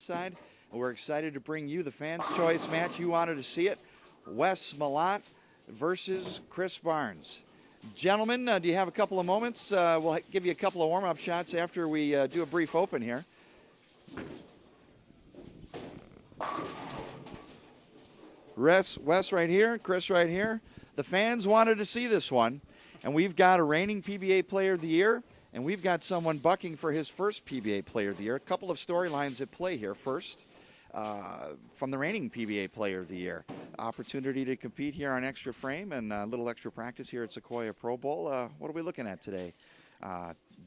side. And we're excited to bring you the fans' choice match. You wanted to see it. Wes Malott versus Chris Barnes. Gentlemen, do you have a couple of moments? We'll give you a couple of warm-up shots after we do a brief open here. Wes right here, Chris right here. The fans wanted to see this one, and we've got a reigning PBA Player of the Year, and we've got someone bucking for his first PBA Player of the Year. A couple of storylines at play here. First, from the reigning PBA Player of the Year, opportunity to compete here on Extra Frame and a little extra practice here at Sequoia Pro Bowl. What are we looking at today?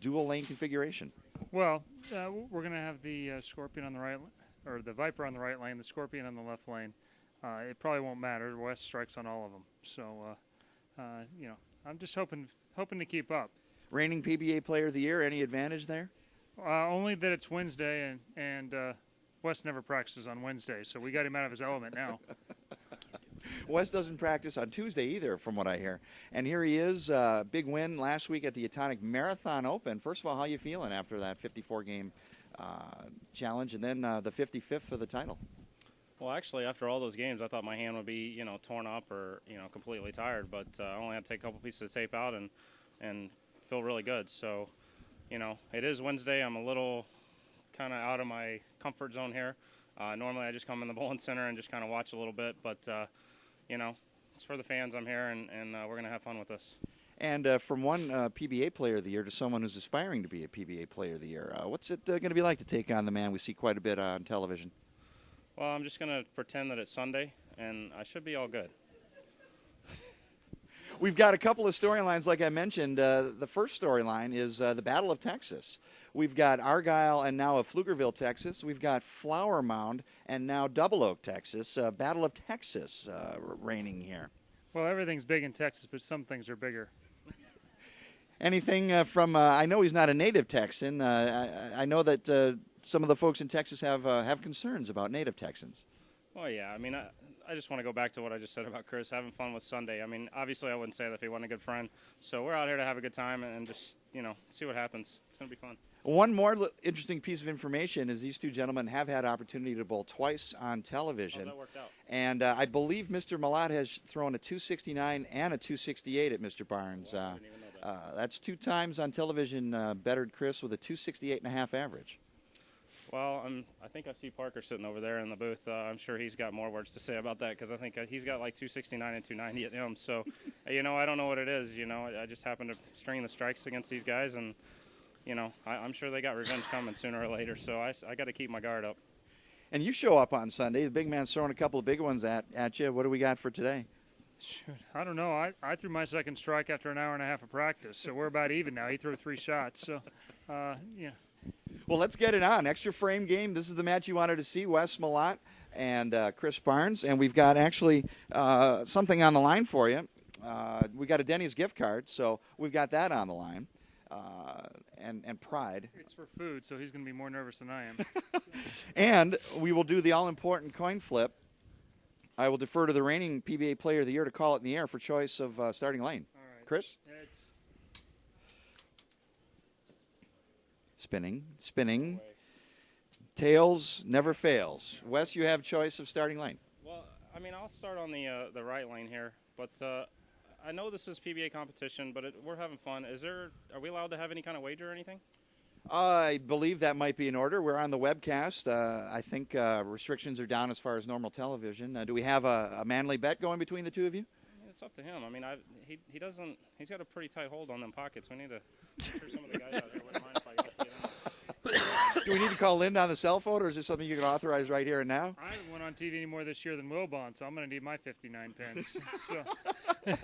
Dual lane configuration. Well, we're going to have the Scorpion on the right, or the Viper on the right lane, the Scorpion on the left lane. It probably won't matter. West strikes on all of them. So, I'm just hoping to keep up. Reigning PBA Player of the Year, any advantage there? Only that it's Wednesday, and West never practices on Wednesday, so we got him out of his element now. West doesn't practice on Tuesday either, from what I hear. And here he is, big win last week at the Atonic Marathon Open. First of all, how you feeling after that 54-game challenge, and then the 55th for the title? Well, actually, after all those games, I thought my hand would be, torn up or, completely tired. But I only had to take a couple pieces of tape out and feel really good. So, it is Wednesday. I'm a little kind of out of my comfort zone here. Normally, I just come in the bowling center and just kind of watch a little bit. But, it's for the fans. I'm here, and we're going to have fun with this. And from one PBA Player of the Year to someone who's aspiring to be a PBA Player of the Year, what's it going to be like to take on the man we see quite a bit on television? Well, I'm just going to pretend that it's Sunday, and I should be all good. We've got a couple of storylines, like I mentioned. The first storyline is the Battle of Texas. We've got Argyle and now of Pflugerville, Texas. We've got Flower Mound and now Double Oak, Texas. Battle of Texas reigning here. Well, everything's big in Texas, but some things are bigger. Anything from, I know he's not a native Texan. I know that some of the folks in Texas have concerns about native Texans. Well, yeah. I mean, I just want to go back to what I just said about Chris, having fun with Sunday. I mean, obviously I wouldn't say that if he wasn't a good friend. So we're out here to have a good time and just, see what happens. It's going to be fun. One more interesting piece of information is these two gentlemen have had opportunity to bowl twice on television. Oh, that worked out. And I believe Mr. Malott has thrown a 269 and a 268 at Mr. Barnes. Wow, I didn't even know that. That's 2 times on television bettered Chris with a 268.5 average. Well, I think I see Parker sitting over there in the booth. I'm sure he's got more words to say about that because I think he's got like 269 and 290 at him. So, I don't know what it is. I just happen to string the strikes against these guys, and I'm sure they got revenge coming sooner or later. So I got to keep my guard up. And you show up on Sunday. The big man's throwing a couple of big ones at you. What do we got for today? Shoot, I don't know. I threw my second strike after an hour and a half of practice, so we're about even now. He threw 3 shots. So, yeah. Well, let's get it on. Extra frame game. This is the match you wanted to see, Wes Malott and Chris Barnes. And we've got actually something on the line for you. We got a Denny's gift card, so we've got that on the line. And pride. It's for food, so he's going to be more nervous than I am. And we will do the all-important coin flip. I will defer to the reigning PBA Player of the Year to call it in the air for choice of starting lane. All right. Chris? It's Spinning. Tails never fails. Wes, you have choice of starting lane. Well, I mean, I'll start on the right lane here, but I know this is PBA competition, but we're having fun. Are we allowed to have any kind of wager or anything? I believe that might be in order. We're on the webcast. I think restrictions are down as far as normal television. Do we have a manly bet going between the two of you? It's up to him. I mean, he doesn't. He's got a pretty tight hold on them pockets. We need to. I'm sure some of the guys out there wouldn't mind if I get him. Do we need to call Linda on the cell phone, or is this something you can authorize right here and now? I haven't went on TV any more this year than Wilbon, so I'm going to need my 59 pence. So.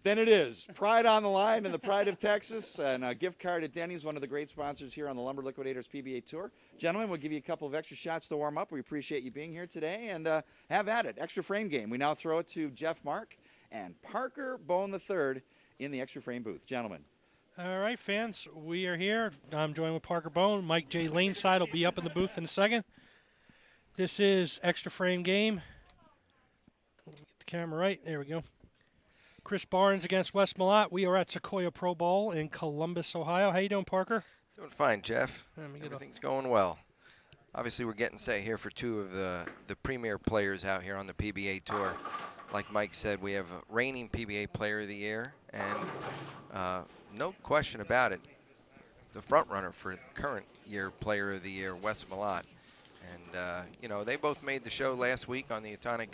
Then it is. Pride on the line and the Pride of Texas, and a gift card at Denny's, one of the great sponsors here on the Lumber Liquidators PBA Tour. Gentlemen, we'll give you a couple of extra shots to warm up. We appreciate you being here today, and have at it. Extra frame game. We now throw it to Jeff Mark and Parker Bone III in the extra frame booth. Gentlemen. All right, fans, we are here. I'm joined with Parker Bone. Mike J. Laneside will be up in the booth in a second. This is extra frame game. Get the camera right. There we go. Chris Barnes against Wes Malott. We are at Sequoia Pro Bowl in Columbus, Ohio. How you doing, Parker? Doing fine, Jeff. Everything's going well. Obviously, we're getting set here for two of the premier players out here on the PBA Tour. Like Mike said, we have a reigning PBA Player of the Year, and no question about it, the front runner for current year Player of the Year, Wes Malott. And, you know, they both made the show last week on the Atonic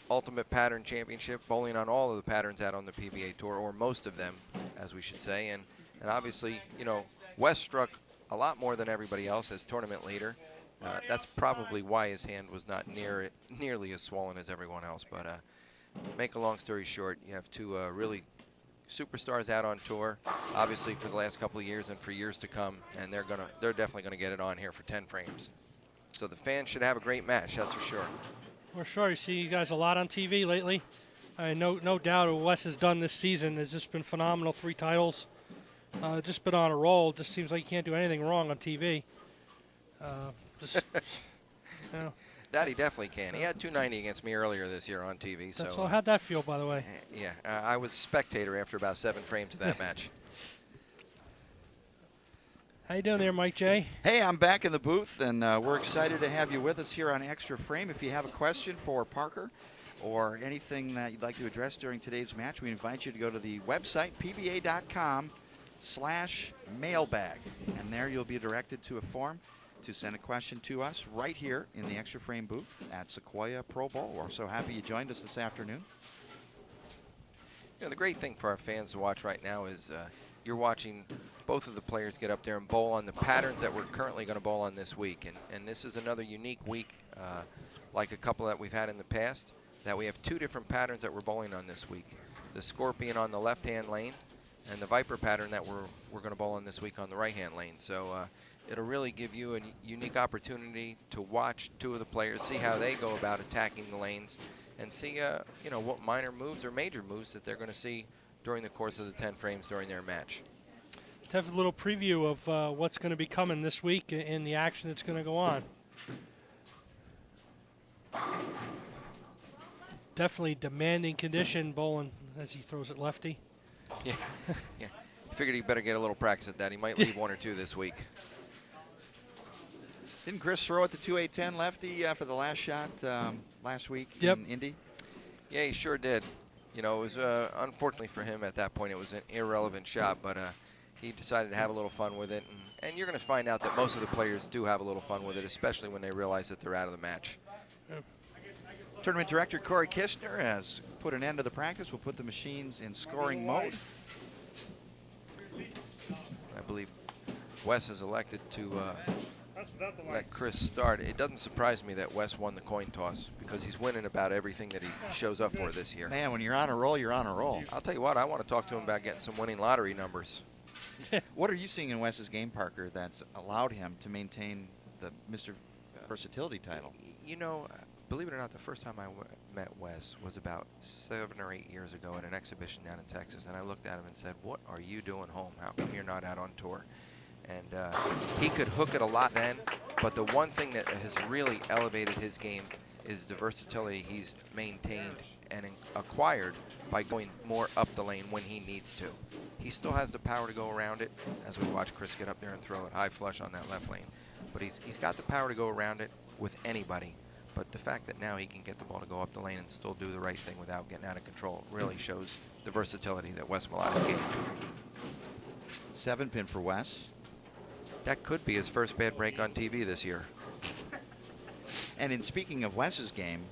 Ultimate Pattern Championship, bowling on all of the patterns out on the PBA Tour, or most of them, as we should say. And obviously, you know, Wes struck a lot more than everybody else as tournament leader. That's probably why his hand was not nearly as swollen as everyone else. But make a long story short, you have two really superstars out on tour, obviously for the last couple of years and for years to come, and they're definitely gonna get it on here for 10 frames. So the fans should have a great match, that's for sure. We're sure you see you guys a lot on TV lately. No doubt what Wes has done this season has just been phenomenal. 3 titles, just been on a roll. Just seems like you can't do anything wrong on TV. You know. That he definitely can. He had 290 against me earlier this year on TV. So how'd that feel, by the way? Yeah, I was a spectator after about 7 frames of that match. How you doing there, Mike J? Hey, I'm back in the booth, and we're excited to have you with us here on Extra Frame. If you have a question for Parker or anything that you'd like to address during today's match, we invite you to go to the website, pba.com/mailbag, and there you'll be directed to a form to send a question to us right here in the Extra Frame booth at Sequoia Pro Bowl. We're so happy you joined us this afternoon. You know, the great thing for our fans to watch right now is you're watching both of the players get up there and bowl on the patterns that we're currently going to bowl on this week. And this is another unique week, like a couple that we've had in the past, that we have 2 different patterns that we're bowling on this week. The Scorpion on the left-hand lane and the Viper pattern that we're going to bowl on this week on the right-hand lane. So it'll really give you a unique opportunity to watch 2 of the players, see how they go about attacking the lanes, and see you know, what minor moves or major moves that they're going to see during the course of the 10 frames during their match. Let's have a little preview of what's going to be coming this week in the action that's going to go on. Definitely demanding condition bowling as he throws it lefty. Yeah, yeah. Figured he better get a little practice at that. He might leave 1 or 2 this week. Didn't Chris throw at the 2-8-10 lefty for the last shot last week in Indy? Yeah, he sure did. You know, it was unfortunately for him at that point, it was an irrelevant shot, but he decided to have a little fun with it. And you're going to find out that most of the players do have a little fun with it, especially when they realize that they're out of the match. Tournament Director Corey Kishner has put an end to the practice. We'll put the machines in scoring mode. I believe Wes has elected to let Chris start. It doesn't surprise me that Wes won the coin toss because he's winning about everything that he shows up for this year. Man, when you're on a roll, you're on a roll. I'll tell you what, I want to talk to him about getting some winning lottery numbers. What are you seeing in Wes's game, Parker, that's allowed him to maintain the Mr. Versatility title? You know, believe it or not, the first time I met Wes was about 7 or 8 years ago at an exhibition down in Texas, and I looked at him and said, "What are you doing home? How come you're not out on tour?" And he could hook it a lot then, but the one thing that has really elevated his game is the versatility he's maintained and acquired by going more up the lane when he needs to. He still has the power to go around it, as we watch Chris get up there and throw it high flush on that left lane. But he's got the power to go around it with anybody. But the fact that now he can get the ball to go up the lane and still do the right thing without getting out of control really shows the versatility that Wes Malott has gained. 7-pin for Wes. That could be his first bad break on TV this year. And in speaking of Wes's game,